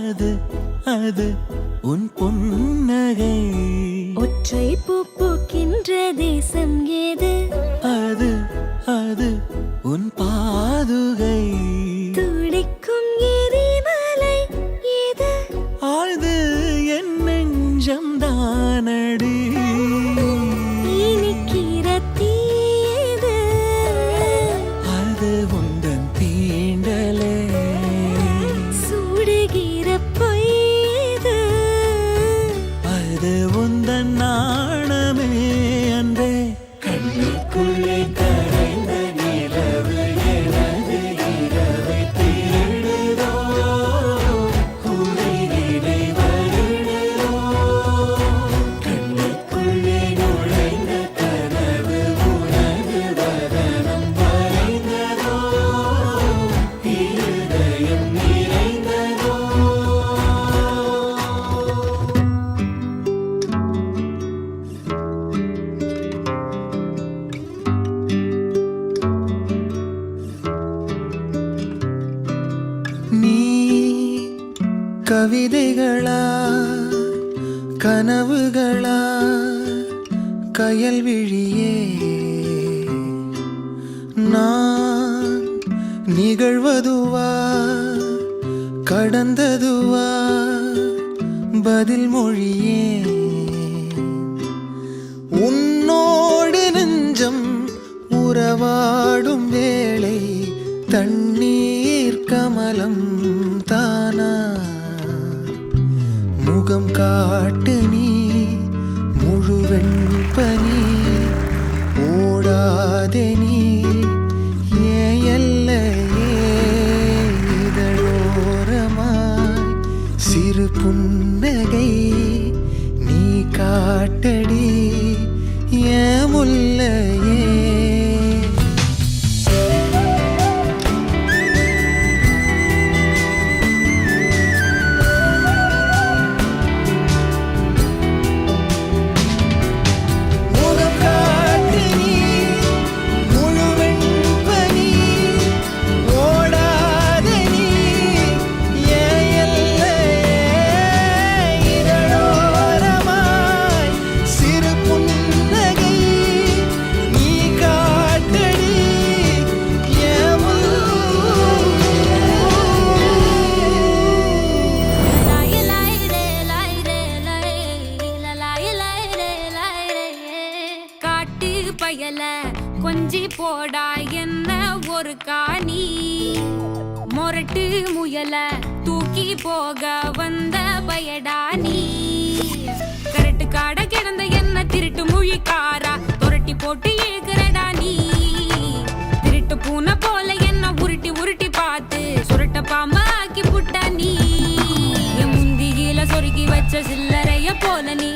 அது அது உன் புன்னகை. ஒற்றை பூ பூக்கின்ற தேசம் ஏது? அது அது உன் பாதுகை. துடிக்கும் எரிமலை ஏது? ஆழ்து என் நெஞ்சம் தானடி. இனிக்கிற தீது? அது உந்தன் தீண்டலே. சுடுகிற பொய்து? அது உந்தன் நாணமே அன்றே. கண்ணுக்குள்ளே கரைந்த நிலவு எனது இரவை தேடுதோ, உயிரிடை வருடுதோ. கண்ணுக்குள்ளே நுழைந்த கனவு உனது வதனம் வரைந்ததோ, இருதயம் நிறைந்ததோ. நீ கவிதைகளா கனவுகளா கயல்விழியே, நான் நிகழ்வதுவா கடந்ததுவா பதில் மொழியே. உன்னோடு நெஞ்சம் உறவாடும் வேளை தண்ணீர் கமலம் தானா. முகம் காட்டு நீ முழுவெண் பனி, ஓடாதே நீ ஏன் எல்லையே. இதழோரமாய் சிறு புன்னகை நீ காட்டடி ஏன் முல்லையே. பயல கொஞ்சி போடா என்ன ஒரு காணி, மொரட்டு முயல தூக்கி போக வந்த பயடா நீ. கரட்டு காட கிடந்த என்ன திருட்டு முழிக்காரா துரட்டி போட்டு இழுக்கிறடா நீ. திருட்டு பூனை போல என்ன உருட்டி உருட்டி பார்த்து சுருட்ட பாம்பா ஆக்கி புட்டா நீ. என் முந்தியில சொருகி வச்ச சில்லறைய போல நீ